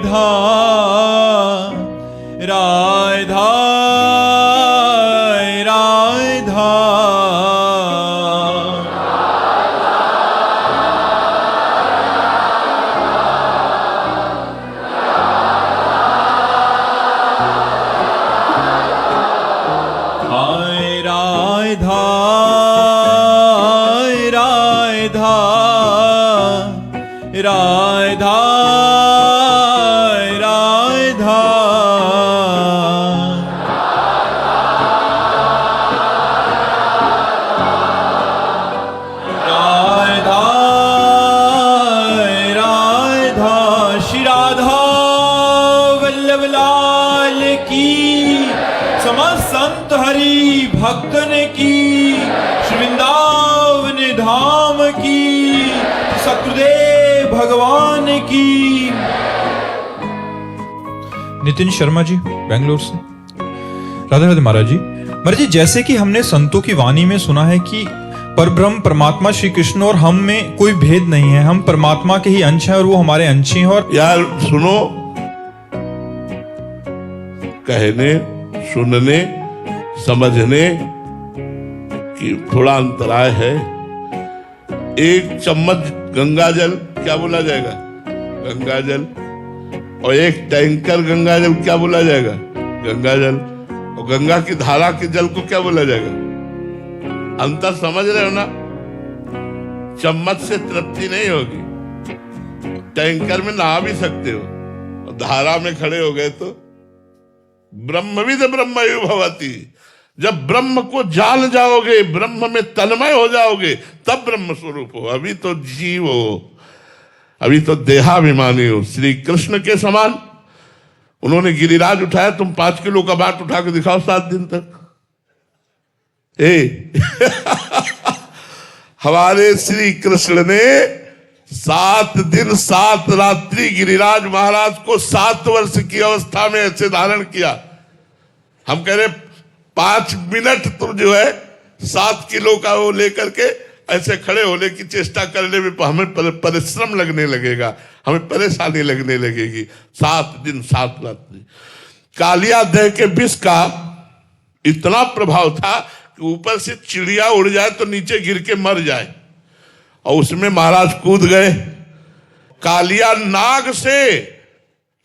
राधा राधा राधा राधा राधा राधा राधा श्री राधा वल्लभ लाल की समस्त संत हरि भक्तन की श्री वृंदावन धाम की सतगुरुदेव भगवान की। नितिन शर्मा जी बेंगलोर से। राधे राधे महाराज जी। महाराज जी, जैसे कि हमने संतों की वाणी में सुना है कि परब्रह्म परमात्मा श्री कृष्ण और हम में कोई भेद नहीं है, हम परमात्मा के ही अंश हैं और वो हमारे अंश हैं। और यार सुनो, कहने सुनने समझने की थोड़ा अंतराय है। एक चम्मच गंगाजल क्या बोला जाएगा? गंगाजल। और एक टैंकर गंगाजल क्या बोला जाएगा? गंगाजल। और गंगा की धारा के जल को क्या बोला जाएगा? अंतर समझ रहे हो ना? चम्मच से तृप्ति नहीं होगी। टैंकर में नहा भी सकते हो और धारा में खड़े हो गए तो ब्रह्मविद ब्रह्मयो भवति। जब ब्रह्म को जान जाओगे, ब्रह्म में तन्मय हो जाओगे, तब ब्रह्म स्वरूप हो। अभी तो जीव हो, अभी तो देहाभिमानी हो। श्री कृष्ण के समान उन्होंने गिरिराज उठाया, तुम 5 किलो का बाट उठा के दिखाओ 7 दिन तक। हमारे श्री कृष्ण ने 7 दिन 7 रात्रि गिरिराज महाराज को 7 वर्ष की अवस्था में ऐसे धारण किया। हम कह रहे 5 मिनट तुम जो है 7 किलो का वो लेकर के ऐसे खड़े होने की चेष्टा करने में हमें परिश्रम लगने लगेगा, हमें परेशानी लगने लगेगी। 7 दिन 7 रात्रि। कालिया दह के विष का इतना प्रभाव था कि ऊपर से चिड़िया उड़ जाए तो नीचे गिर के मर जाए, और उसमें महाराज कूद गए। कालिया नाग से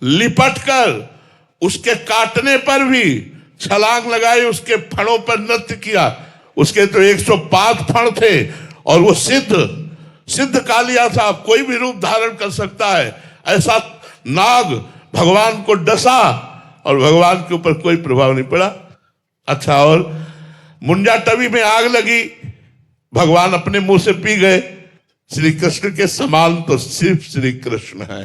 लिपट कर उसके काटने पर भी छलांग लगाई, उसके फणों पर नृत्य किया। उसके तो 105 फण थे और वो सिद्ध कालिया था, कोई भी रूप धारण कर सकता है। ऐसा नाग भगवान को डसा और भगवान के ऊपर कोई प्रभाव नहीं पड़ा। अच्छा, और मुंजा टवी में आग लगी, भगवान अपने मुंह से पी गए। श्री कृष्ण के समान तो सिर्फ श्री कृष्ण है।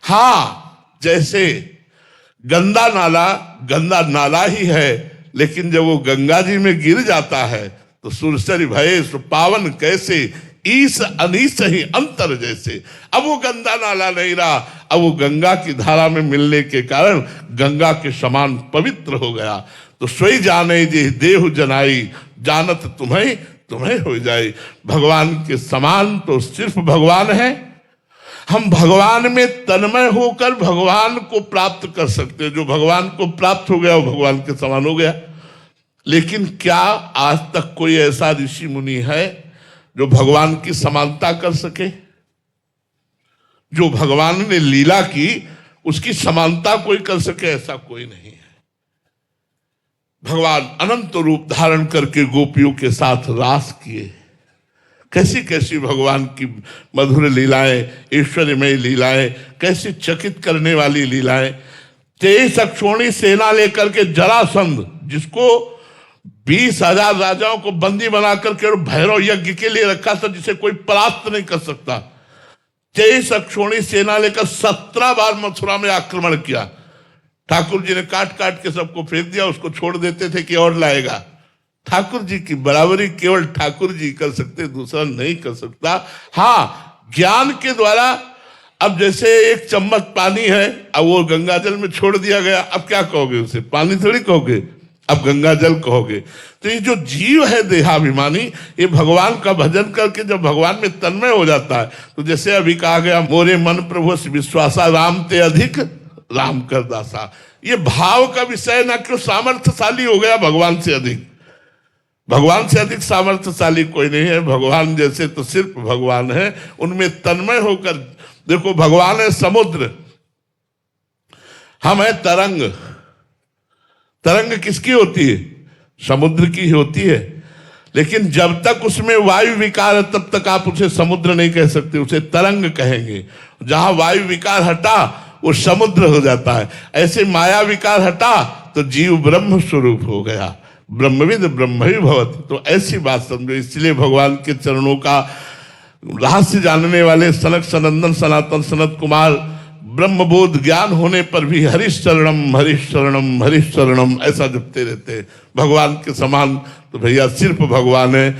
हाँ, जैसे गंदा नाला ही है, लेकिन जब वो गंगा जी में गिर जाता है तो सुरसरी भय पावन कैसे, ईस अनीस ही अंतर जैसे। अब वो गंदा नाला नहीं रहा, अब वो गंगा की धारा में मिलने के कारण गंगा के समान पवित्र हो गया। तो सोई जाने जे देह जनाई, जानत तुम्हें हो जाए। भगवान के समान तो सिर्फ भगवान है। हम भगवान में तन्मय होकर भगवान को प्राप्त कर सकते हैं। जो भगवान को प्राप्त हो गया वो भगवान के समान हो गया। लेकिन क्या आज तक कोई ऐसा ऋषि मुनि है जो भगवान की समानता कर सके? जो भगवान ने लीला की उसकी समानता कोई कर सके, ऐसा कोई नहीं है। भगवान अनंत रूप धारण करके गोपियों के साथ रास किए। कैसी कैसी भगवान की मधुर लीलाएं, ईश्वरमय लीलाएं, कैसी चकित करने वाली लीलाएं। 23 अक्षोणी सेना लेकर के जरासंध, जिसको 20,000 राजाओं को बंदी बना करके भैरव यज्ञ के लिए रखा था, जिसे कोई परास्त नहीं कर सकता। 23 अक्षोणी सेना लेकर 17 बार मथुरा में आक्रमण किया। ठाकुर जी ने काट काट के सबको फेंक दिया, उसको छोड़ देते थे कि और लाएगा। ठाकुर जी की बराबरी केवल ठाकुर जी कर सकते, दूसरा नहीं कर सकता। हाँ, ज्ञान के द्वारा। अब जैसे एक चम्मच पानी है, अब वो गंगाजल में छोड़ दिया गया, अब क्या कहोगे उसे? पानी थोड़ी कहोगे। अब गंगा जल कहोगे। तो ये जो जीव है देहाभिमानी, ये भगवान का भजन करके जब भगवान में तन्मय हो जाता है, तो जैसे अभी कहा गया, मोरे मन प्रभु विश्वासा राम ते अधिक राम कर दासा। ये भाव का विषय ना क्यों सामर्थ्यशाली हो गया भगवान से अधिक। भगवान से अधिक सामर्थ्यशाली कोई नहीं है। भगवान जैसे तो सिर्फ भगवान है, उनमें तन्मय होकर देखो। भगवान है समुद्र, हम है तरंग। तरंग किसकी होती है? समुद्र की ही होती है। लेकिन जब तक उसमें वायु विकार है तब तक आप उसे समुद्र नहीं कह सकते, उसे तरंग कहेंगे। जहां वायु विकार हटा वो समुद्र हो जाता है। ऐसे माया विकार हटा तो जीव ब्रह्म स्वरूप हो गया। ब्रह्मविद ब्रह्म ही भवति। तो ऐसी बात समझो। इसलिए भगवान के चरणों का रहस्य जानने वाले सनक सनंदन सनातन सनत कुमार ब्रह्मबोध ज्ञान होने पर भी हरिश शरणम हरिश शरणम हरिश शरणम ऐसा जपते रहते हैं। भगवान के समान तो भैया सिर्फ भगवान है।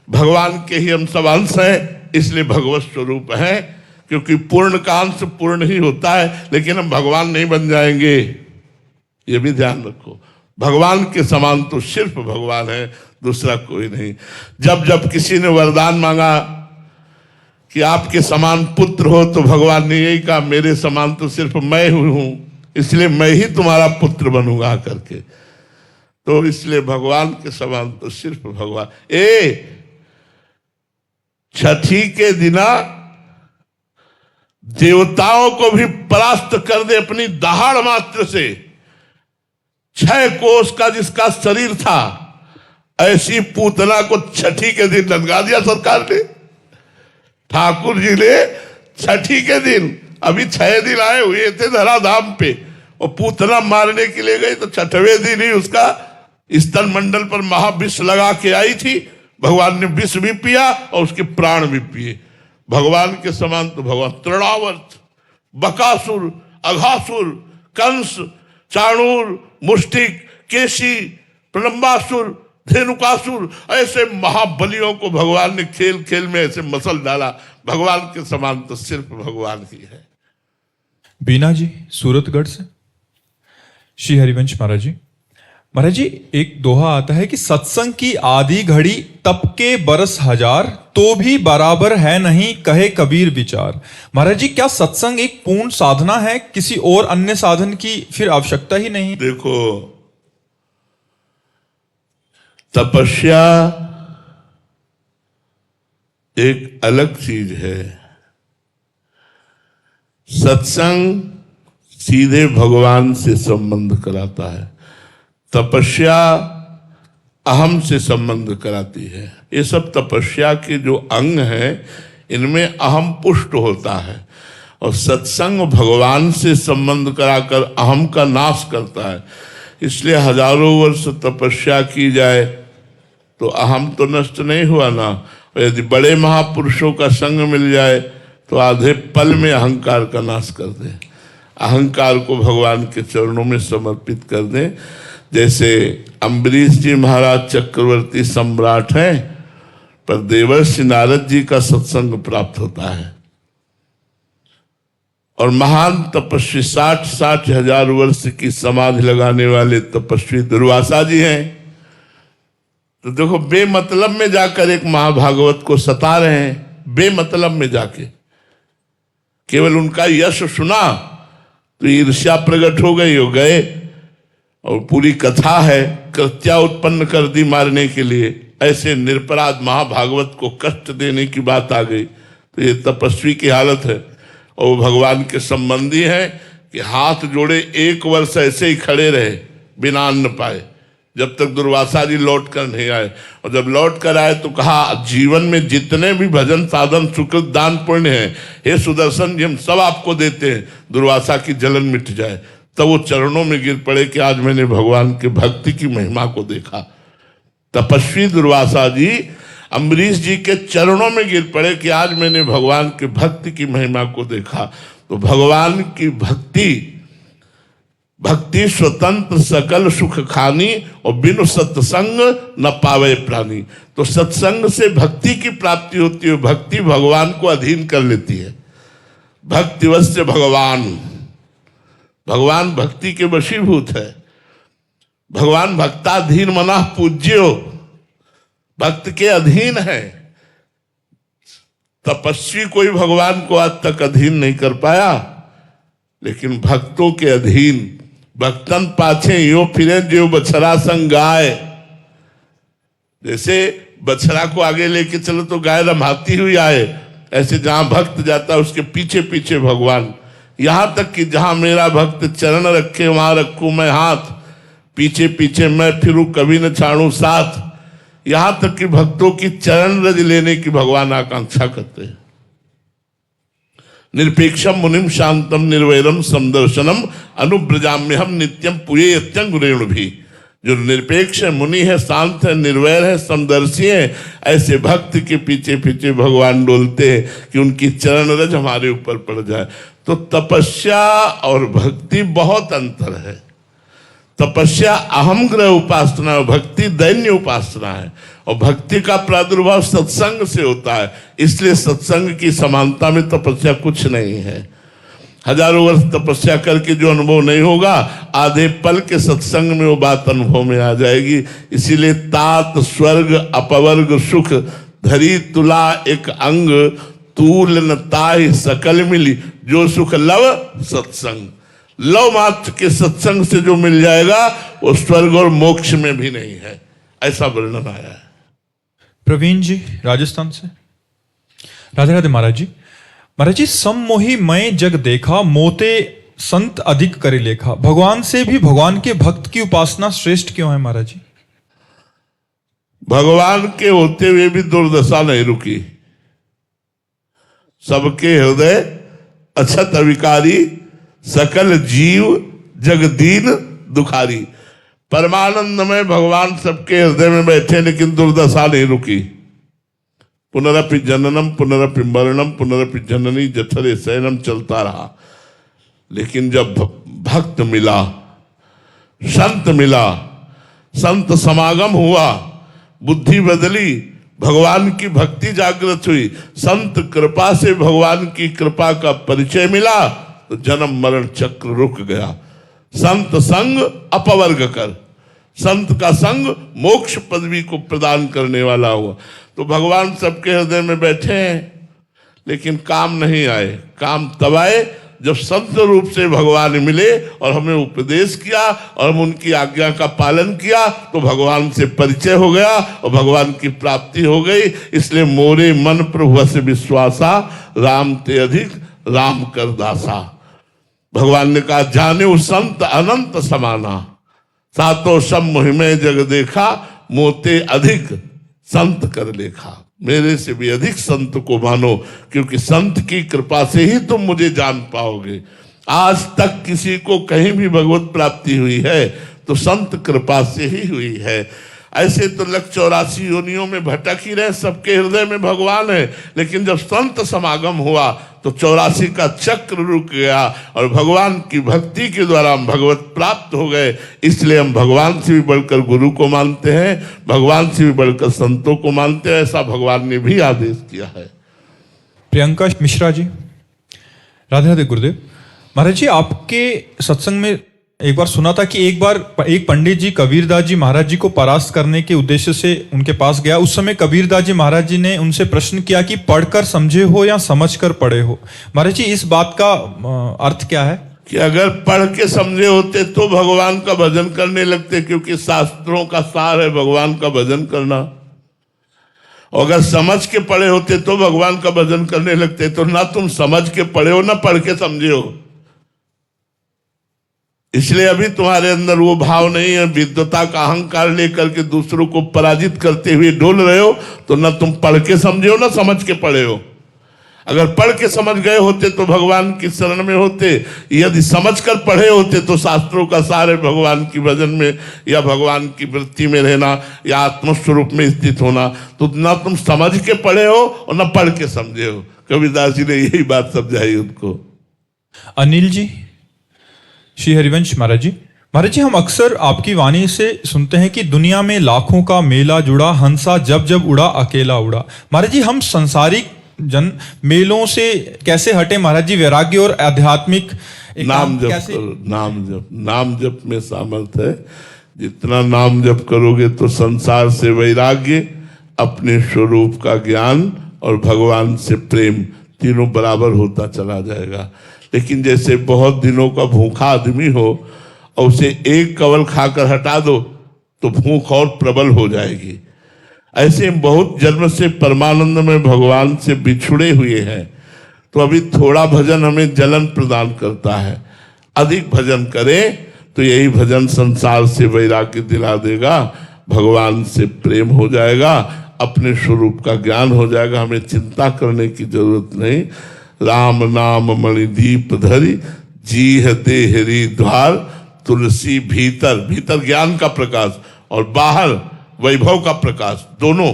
भगवान के ही हम सब अंश हैं, इसलिए भगवत स्वरूप है। क्योंकि पूर्ण का अंश पूर्ण ही होता है, लेकिन हम भगवान नहीं बन जाएंगे, ये भी ध्यान रखो। भगवान के समान तो सिर्फ भगवान है, दूसरा कोई नहीं। जब जब किसी ने वरदान मांगा कि आपके समान पुत्र हो, तो भगवान ने यही कहा, मेरे समान तो सिर्फ मैं हूं, इसलिए मैं ही तुम्हारा पुत्र बनूंगा करके। तो इसलिए भगवान के समान तो सिर्फ भगवान। छठी के दिना देवताओं को भी परास्त कर दे अपनी दहाड़ मात्र से। 6 कोस का जिसका शरीर था, ऐसी पूतना को छठी के दिन लटका दिया सरकार ने। ठाकुर जी ने छठी के दिन, अभी 6 दिन आए हुए थे धराधाम पे, और पूतना मारने के लिए गई तो 6वें दिन ही उसका स्तन मंडल पर महाविष लगा के आई थी। भगवान ने विष भी पिया और उसके प्राण भी पिए। भगवान के समान तो भगवान तृणावर्त, बकासुर, अघासुर, कंस, चाणूर, मुष्टिक, केशी, प्रलंबासुर, धेनुकासुर, ऐसे महाबलियों को भगवान ने खेल खेल में ऐसे मसल डाला। भगवान के समान तो सिर्फ भगवान ही है। बीना जी सूरतगढ़ से। श्री हरिवंश महाराज जी एक दोहा आता है कि सत्संग की आधी घड़ी तप के बरस हजार, तो भी बराबर है नहीं कहे कबीर विचार। महाराज जी क्या सत्संग एक पूर्ण साधना है, किसी और अन्य साधन की फिर आवश्यकता ही नहीं? देखो, तपस्या एक अलग चीज है, सत्संग सीधे भगवान से संबंध कराता है। तपस्या अहम से संबंध कराती है। ये सब तपस्या के जो अंग हैं, इनमें अहम पुष्ट होता है, और सत्संग भगवान से संबंध कराकर अहम का नाश करता है। इसलिए हजारों वर्ष तपस्या की जाए तो अहम तो नष्ट नहीं हुआ ना। और यदि बड़े महापुरुषों का संग मिल जाए तो आधे पल में अहंकार का नाश कर दे। अहंकार को भगवान के चरणों में समर्पित कर दें। जैसे अम्बरीश जी महाराज चक्रवर्ती सम्राट हैं, पर देवर्षि नारद जी का सत्संग प्राप्त होता है। और महान तपस्वी 60 हजार वर्ष की समाधि लगाने वाले तपस्वी दुर्वासा जी हैं। तो देखो, बेमतलब में जाकर एक महाभागवत को सता रहे हैं, बेमतलब में जाके। केवल उनका यश सुना तो ईर्ष्या प्रकट हो गई, हो गए, और पूरी कथा है, कृत्या उत्पन्न कर दी मारने के लिए। ऐसे निरपराध महाभागवत को कष्ट देने की बात आ गई। तो ये तपस्वी की हालत है। और वो भगवान के संबंधी हैं कि हाथ जोड़े 1 वर्ष ऐसे ही खड़े रहे बिना अन्न पाए, जब तक दुर्वासा जी लौट कर नहीं आए। और जब लौट कर आए तो कहा, जीवन में जितने भी भजन साधन सुकृत दान पुण्य हैं, हे सुदर्शन जी हम सब आपको देते हैं, दुर्वासा की जलन मिट जाए। तब वो चरणों में गिर पड़े कि आज मैंने भगवान के भक्ति की महिमा को देखा। तपस्वी दुर्वासा जी अम्बरीश जी के चरणों में गिर पड़े कि आज मैंने भगवान के भक्ति की महिमा को देखा। तो भगवान की भक्ति स्वतंत्र सकल सुख खानी, और बिनु सत्संग न पावे प्राणी। तो सत्संग से भक्ति की प्राप्ति होती है। भक्ति भगवान को अधीन कर लेती है। भक्तिवश्य भगवान, भगवान भक्ति के वशीभूत है। भगवान भक्ताधीन मना पूज्यो, भक्त के अधीन है। तपस्वी कोई भगवान को आज तक अधीन नहीं कर पाया, लेकिन भक्तों के अधीन। भक्तन पाछे यो फिरे जो बछड़ा संग गाय। जैसे बछड़ा को आगे लेके चलो तो गाय रमाती हुई आए, ऐसे जहां भक्त जाता है उसके पीछे पीछे भगवान। यहां तक कि जहां मेरा भक्त चरण रखे वहां रखूं मैं हाथ, पीछे पीछे मैं फिरूं कभी न छाड़ू साथ। यहां तक कि भक्तों की चरण रज लेने की भगवान आकांक्षा करते हैं। निरपेक्षम मुनिम शांतम निर्वैरम समदर्शनम अनुब्रजाम्य हम नित्यम पुये यत्यंगुरेणु भी। जो निरपेक्ष है, मुनि है, शांत है, निर्वैर है, समदर्शी है, ऐसे भक्त के पीछे पीछे भगवान डोलते हैं कि उनकी चरण रज हमारे ऊपर पड़ जाए। तो तपस्या और भक्ति बहुत अंतर है। तपस्या अहम ग्रह उपासना है, भक्ति दैन्य उपासना है। और भक्ति का प्रादुर्भाव सत्संग से होता है, इसलिए सत्संग की समानता में तपस्या कुछ नहीं है। हजारों वर्ष तपस्या करके जो अनुभव नहीं होगा, आधे पल के सत्संग में वो बात अनुभव में आ जाएगी। इसीलिए तात स्वर्ग अपवर्ग सुख धरी तुला एक अंग, तूल न ताहि सकल मिली जो सुख लव सत्संग। लव मात्र के सत्संग से जो मिल जाएगा वो स्वर्ग और मोक्ष में भी नहीं है, ऐसा वर्णन आया है। प्रवीण जी राजस्थान से। राधे राधे महाराज जी। महाराज जी, सम्मोही मैं जग देखा, मोते संत अधिक करे लेखा। भगवान से भी भगवान के भक्त की उपासना श्रेष्ठ क्यों है महाराज जी? भगवान के होते हुए भी दुर्दशा नहीं रुकी। सबके हृदय अछत अविकारी, सकल जीव जगदीन दुखारी। परमानंद में भगवान सबके हृदय में बैठे, लेकिन दुर्दशा नहीं रुकी। पुनरपि जननम पुनरपि मरणम पुनरपि जननी जठरे शयनम चलता रहा। लेकिन जब भक्त मिला, संत मिला, संत समागम हुआ, बुद्धि बदली, भगवान की भक्ति जागृत हुई, संत कृपा से भगवान की कृपा का परिचय मिला, तो जन्म मरण चक्र रुक गया। संत संग अपवर्ग कर, संत का संग मोक्ष पदवी को प्रदान करने वाला हुआ। तो भगवान सबके हृदय में बैठे हैं, लेकिन काम नहीं आए। काम तब आए जब संत रूप से भगवान मिले और हमें उपदेश किया और हम उनकी आज्ञा का पालन किया, तो भगवान से परिचय हो गया और भगवान की प्राप्ति हो गई। इसलिए मोरे मन प्रभु से विश्वासा, राम ते अधिक राम कर दासा। भगवान ने कहा, जाने उस संत अनंत समाना, सातों सब मुहिमे जग देखा, मोते अधिक संत कर लेखा। मेरे से भी अधिक संत को मानो, क्योंकि संत की कृपा से ही तुम मुझे जान पाओगे। आज तक किसी को कहीं भी भगवत प्राप्ति हुई है तो संत कृपा से ही हुई है। ऐसे तो 184 योनियों में भटक ही रहे, सबके हृदय में भगवान है, लेकिन जब संत समागम हुआ तो 84 का चक्र रुक गया और भगवान की भक्ति के द्वारा हम भगवत प्राप्त हो गए। इसलिए हम भगवान से भी बढ़कर गुरु को मानते हैं, भगवान से भी बढ़कर संतों को मानते हैं। ऐसा भगवान ने भी आदेश किया है। प्रियंका मिश्रा जी। राधे राधे गुरुदेव। महाराज जी, आपके सत्संग में एक बार सुना था कि एक बार एक पंडित जी कबीरदास जी महाराज जी को परास्त करने के उद्देश्य से उनके पास गया। उस समय कबीरदास जी महाराज जी ने उनसे प्रश्न किया कि पढ़कर समझे हो या समझकर पढ़े हो। महाराज जी, इस बात का अर्थ क्या है? कि अगर पढ़ के समझे होते तो भगवान का भजन करने लगते, क्योंकि शास्त्रों का सार है भगवान का भजन करना। और अगर समझ के पढ़े होते तो भगवान का भजन करने लगते। तो ना तुम समझ के पढ़े हो ना पढ़ के समझे हो, इसलिए अभी तुम्हारे अंदर वो भाव नहीं है। विद्वता का अहंकार लेकर के दूसरों को पराजित करते हुए डोल रहे हो, तो ना तुम पढ़ के समझे हो ना समझ के पढ़े हो। अगर पढ़ के समझ गए होते तो भगवान की शरण में होते, यदि समझ कर पढ़े होते तो शास्त्रों का सारे भगवान की भजन में या भगवान की वृत्ति में रहना या आत्मस्वरूप में स्थित होना। तो ना तुम समझ के पढ़े हो और ना पढ़ के समझे हो। कबीरदास जी ने यही बात समझाई उनको। अनिल जी। श्री हरिवंश महाराज जी। महाराज जी, हम अक्सर आपकी वाणी से सुनते हैं कि दुनिया में लाखों का मेला जुड़ा, हंसा जब जब उड़ा अकेला उड़ा। महाराज जी, हम संसारिक जन मेलों से कैसे हटे महाराज जी? वैराग्य और आध्यात्मिक नाम जप करो, नाम जप। नाम जप में सामर्थ्य है। जितना नाम जप करोगे तो संसार से वैराग्य, अपने स्वरूप का ज्ञान और भगवान से प्रेम तीनों बराबर होता चला जाएगा। लेकिन जैसे बहुत दिनों का भूखा आदमी हो और उसे एक कवल खाकर हटा दो तो भूख और प्रबल हो जाएगी, ऐसे बहुत जन्म से परमानंद में भगवान से बिछुड़े हुए हैं। तो अभी थोड़ा भजन हमें जलन प्रदान करता है, अधिक भजन करें तो यही भजन संसार से वैराग्य दिला देगा, भगवान से प्रेम हो जाएगा, अपने स्वरूप का ज्ञान हो जाएगा। हमें चिंता करने की जरूरत नहीं। राम नाम मणिदीप धरि, जीह देहरी द्वार, तुलसी भीतर, भीतर ज्ञान का प्रकाश और बाहर वैभव का प्रकाश, दोनों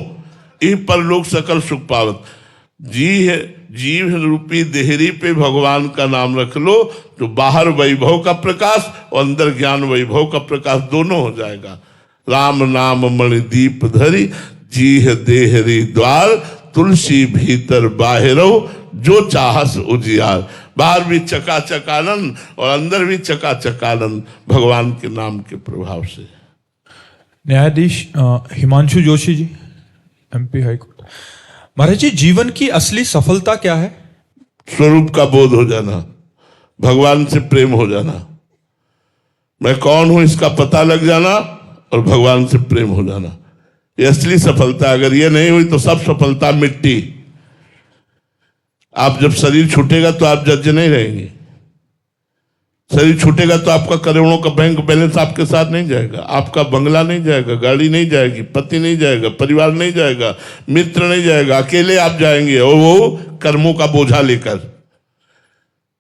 इन पर लोग सकल सुख पावत। जीव रूपी देहरी पे भगवान का नाम रख लो तो बाहर वैभव का प्रकाश और अंदर ज्ञान वैभव का प्रकाश दोनों हो जाएगा। राम नाम मणिदीप धरि, जीह देहरी द्वार, तुलसी भीतर बाहिरो, जो चाहस उजियार। बाहर भी चकाचक आनंद और अंदर भी चकाचक आनंद भगवान के नाम के प्रभाव से। न्यायाधीश हिमांशु जोशी जी, एमपी हाईकोर्ट। महाराज जी, जीवन की असली सफलता क्या है? स्वरूप का बोध हो जाना, भगवान से प्रेम हो जाना, मैं कौन हूं इसका पता लग जाना और भगवान से प्रेम हो जाना, ये असली सफलता। अगर ये नहीं हुई तो सब सफलता मिट्टी। आप जब शरीर छूटेगा तो आप जज नहीं रहेंगे। शरीर छूटेगा तो आपका करोड़ों का बैंक बैलेंस आपके साथ नहीं जाएगा, आपका बंगला नहीं जाएगा, गाड़ी नहीं जाएगी, पति नहीं जाएगा, परिवार नहीं जाएगा, मित्र नहीं जाएगा, अकेले आप जाएंगे और वो कर्मों का बोझा लेकर।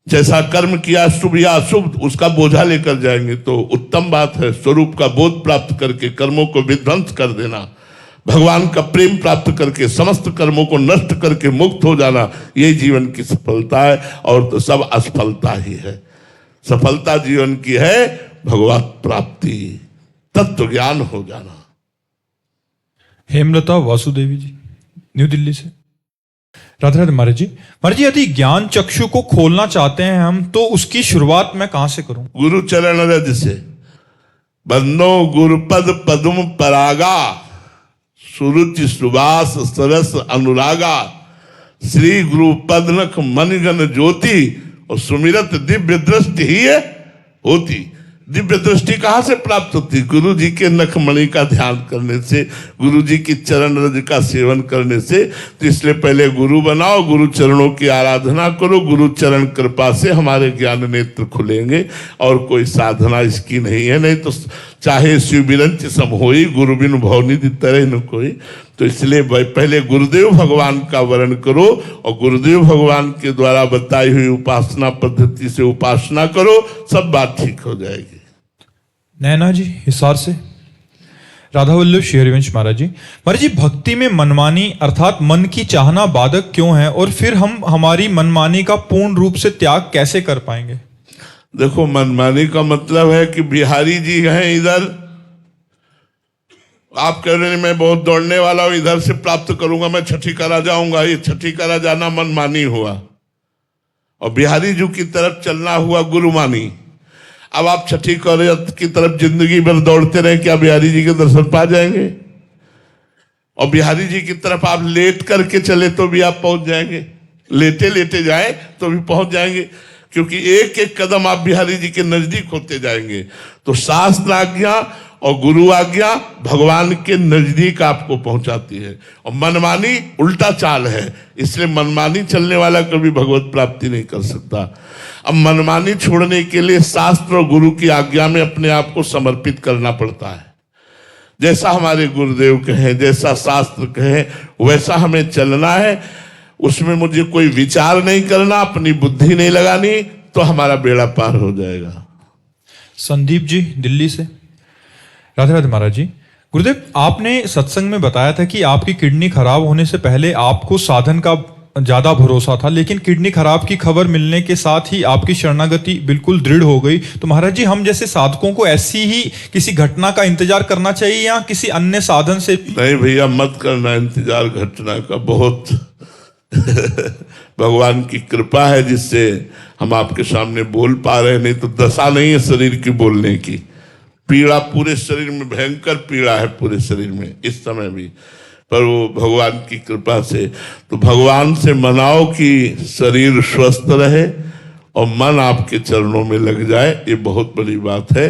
जैसा कर्म किया शुभ या अशुभ उसका बोझा लेकर जाएंगे। तो उत्तम बात है स्वरूप का बोध प्राप्त करके कर्मों को विध्वंस कर देना, भगवान का प्रेम प्राप्त करके समस्त कर्मों को नष्ट करके मुक्त हो जाना, यही जीवन की सफलता है। और तो सब असफलता ही है। सफलता जीवन की है भगवत प्राप्ति, तत्व ज्ञान हो जाना। हेमलता वासुदेवी जी, न्यू दिल्ली से। राधे राधे महाराज जी। महाराज जी, यदि ज्ञान चक्षु को खोलना चाहते हैं हम तो उसकी शुरुआत मैं कहां से करूं? गुरु चरण रज से। बंदो गुरुपद पद्म परागा, सुरुचि सुवास सरस अनुरागा, श्री गुरु पदनख मनगन ज्योति, और सुमिरत दिव्य दृष्टि ही होती। दिव्य दृष्टि कहां से प्राप्त होती? गुरु जी के नखमणि का ध्यान करने से, गुरु जी की चरण रज का सेवन करने से। तो इसलिए पहले गुरु बनाओ, गुरु चरणों की आराधना करो, गुरु चरण कृपा से हमारे ज्ञान नेत्र खुलेंगे। और कोई साधना इसकी नहीं है। नहीं तो चाहे शिव बिरंच सम होई, गुरु बिनु भवनिधि तरह न कोई। तो इसलिए पहले गुरुदेव भगवान का वर्ण करो और गुरुदेव भगवान के द्वारा बताई हुई उपासना पद्धति से उपासना करो, सब बात ठीक हो जाएगी। नैना जी, हिसार से। राधा वल्लभ श्री हरिवंश महाराज जी। महाराज जी, भक्ति में मनमानी अर्थात मन की चाहना बाधक क्यों है और फिर हम हमारी मनमानी का पूर्ण रूप से त्याग कैसे कर पाएंगे? देखो, मनमानी का मतलब है कि बिहारी जी हैं इधर, आप कह रहे हैं मैं बहुत दौड़ने वाला हूं, इधर से प्राप्त करूंगा, मैं छठी करा जाऊंगा। ये छठी करा जाना मनमानी हुआ और बिहारी जी की तरफ चलना हुआ गुरुमानी। अब आप छठी की तरफ जिंदगी भर दौड़ते रहे, क्या बिहारी जी के दर्शन पा जाएंगे? और बिहारी जी की तरफ आप लेट करके चले तो भी आप पहुंच जाएंगे, लेटे लेटे जाए तो भी पहुंच जाएंगे, क्योंकि एक एक कदम आप बिहारी जी के नजदीक होते जाएंगे। तो शास्त्र आज्ञा और गुरु आज्ञा भगवान के नजदीक आपको पहुंचाती है। और मनमानी उल्टा चाल है, इसलिए मनमानी चलने वाला कभी भगवत प्राप्ति नहीं कर सकता। अब मनमानी छोड़ने के लिए शास्त्र और गुरु की आज्ञा में अपने आप को समर्पित करना पड़ता है। जैसा हमारे गुरुदेव कहें, जैसा शास्त्र कहे, वैसा हमें चलना है। उसमें मुझे कोई विचार नहीं करना, अपनी बुद्धि नहीं लगानी, तो हमारा बेड़ा पार हो जाएगा। संदीप जी, दिल्ली से। राधे राधे महाराज जी। गुरुदेव, आपने सत्संग में बताया था कि आपकी किडनी खराब होने से पहले आपको साधन का ज्यादा भरोसा था, लेकिन किडनी खराब की खबर मिलने के साथ ही आपकी शरणागति बिल्कुल दृढ़ हो गई। तो महाराज जी, हम जैसे साधकों को ऐसी ही किसी घटना का इंतजार करना चाहिए या किसी अन्य साधन से? नहीं भैया, मत करना इंतजार घटना का। बहुत भगवान की कृपा है जिससे हम आपके सामने बोल पा रहे, नहीं तो दशा नहीं है शरीर की बोलने की। पीड़ा पूरे शरीर में, भयंकर पीड़ा है पूरे शरीर में इस समय भी, पर वो भगवान की कृपा से। तो भगवान से मनाओ कि शरीर स्वस्थ रहे और मन आपके चरणों में लग जाए, ये बहुत बड़ी बात है।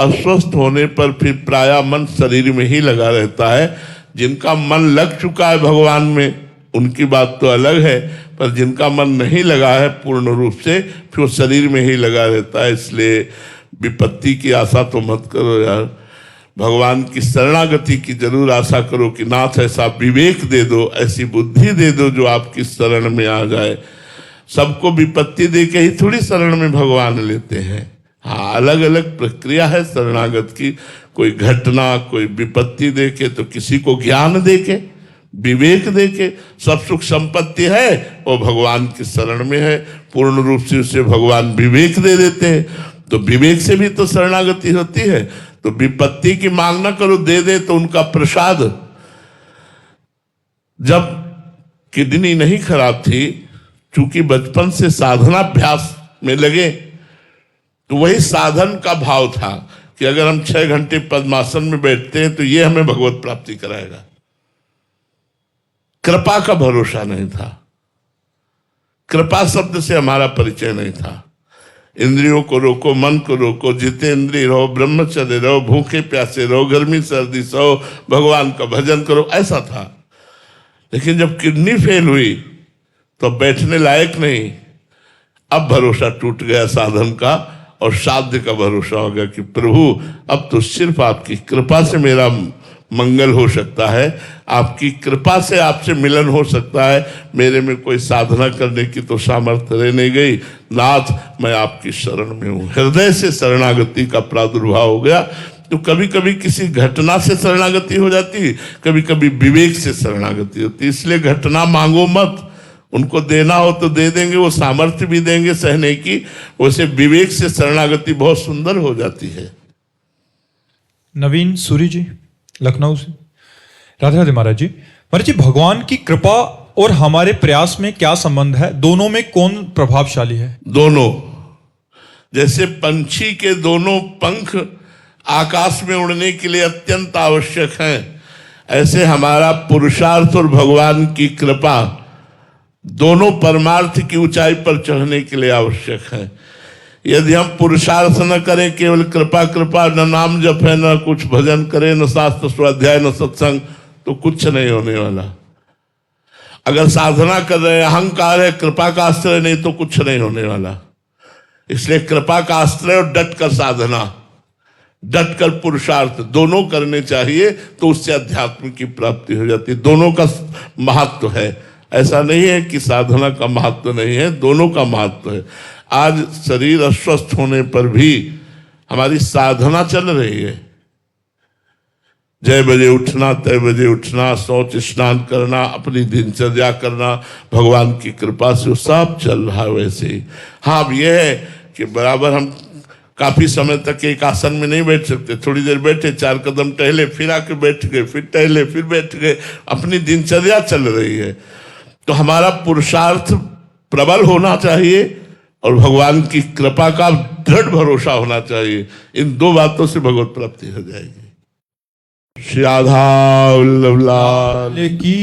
अस्वस्थ होने पर फिर प्रायः मन शरीर में ही लगा रहता है। जिनका मन लग चुका है भगवान में उनकी बात तो अलग है, पर जिनका मन नहीं लगा है पूर्ण रूप से, फिर वो शरीर में ही लगा रहता है। इसलिए विपत्ति की आशा तो मत करो यार, भगवान की शरणागति की जरूर आशा करो कि नाथ ऐसा विवेक दे दो, ऐसी बुद्धि दे दो जो आपकी शरण में आ जाए। सबको विपत्ति दे के ही थोड़ी शरण में भगवान लेते हैं। हाँ, अलग अलग प्रक्रिया है शरणागत की। कोई घटना, कोई विपत्ति दे के, तो किसी को ज्ञान दे के, विवेक दे के। सब सुख संपत्ति है वो भगवान की शरण में है, पूर्ण रूप से उसे भगवान विवेक दे देते हैं। तो विवेक से भी तो शरणागति होती है। तो विपत्ति की मांग ना करो, दे दे तो उनका प्रसाद। जब किडनी नहीं खराब थी, चूंकि बचपन से साधनाभ्यास में लगे, तो वही साधन का भाव था कि अगर हम 6 घंटे पद्मासन में बैठते हैं तो ये हमें भगवत प्राप्ति कराएगा। कृपा का भरोसा नहीं था, कृपा शब्द से हमारा परिचय नहीं था। इंद्रियों को रोको, मन को रोको, जितेंद्रिय रहो, ब्रह्मचर्य रहो, भूखे प्यासे रहो, गर्मी सर्दी सहो, भगवान का भजन करो, ऐसा था। लेकिन जब किडनी फेल हुई तो बैठने लायक नहीं। अब भरोसा टूट गया साधन का और साध्य का भरोसा हो गया कि प्रभु अब तो सिर्फ आपकी कृपा से मेरा मंगल हो सकता है, आपकी कृपा से आपसे मिलन हो सकता है। मेरे में कोई साधना करने की तो सामर्थ्य रह नहीं गई। नाथ, मैं आपकी शरण में हूँ। हृदय से शरणागति का प्रादुर्भाव हो गया। तो कभी कभी किसी घटना से शरणागति हो जाती है, कभी कभी विवेक से शरणागति होती है। इसलिए घटना मांगो मत, उनको देना हो तो दे देंगे, वो सामर्थ्य भी देंगे सहने की। वैसे विवेक से शरणागति बहुत सुंदर हो जाती है। नवीन सूरी जी, लखनऊ से। राधे राधे महाराज जी। महाराज जी, भगवान की कृपा और हमारे प्रयास में क्या संबंध है? दोनों में कौन प्रभावशाली है? दोनों। जैसे पंछी के दोनों पंख आकाश में उड़ने के लिए अत्यंत आवश्यक हैं, ऐसे हमारा पुरुषार्थ और भगवान की कृपा दोनों परमार्थ की ऊंचाई पर चढ़ने के लिए आवश्यक है। यदि हम पुरुषार्थ न करें, केवल कृपा कृपा, न नाम जप है, न कुछ भजन करें, न शास्त्र स्वाध्याय, न सत्संग, तो कुछ नहीं होने वाला। अगर साधना कर रहे हैं, अहंकार है, कृपा का आश्रय नहीं, तो कुछ नहीं होने वाला। इसलिए कृपा का आश्रय और डट कर साधना, डट कर पुरुषार्थ दोनों करने चाहिए, तो उससे अध्यात्म की प्राप्ति हो जाती है। दोनों का महत्व है। ऐसा नहीं है कि साधना का महत्व नहीं है, दोनों का महत्व है। आज शरीर अस्वस्थ होने पर भी हमारी साधना चल रही है। जय बजे उठना, तय बजे उठना, शौच स्नान करना, अपनी दिनचर्या करना, भगवान की कृपा से सब चल रहा है वैसे ही। हाँ, अब यह है कि बराबर हम काफी समय तक एक आसन में नहीं बैठ सकते। थोड़ी देर बैठे, 4 कदम टहले, फिर आके बैठ गए, फिर टहले, फिर बैठ गए। अपनी दिनचर्या चल रही है। तो हमारा पुरुषार्थ प्रबल होना चाहिए और भगवान की कृपा का दृढ़ भरोसा होना चाहिए। इन 2 बातों से भगवत प्राप्ति हो जाएगी। श्री राधा वल्लभ लाल की।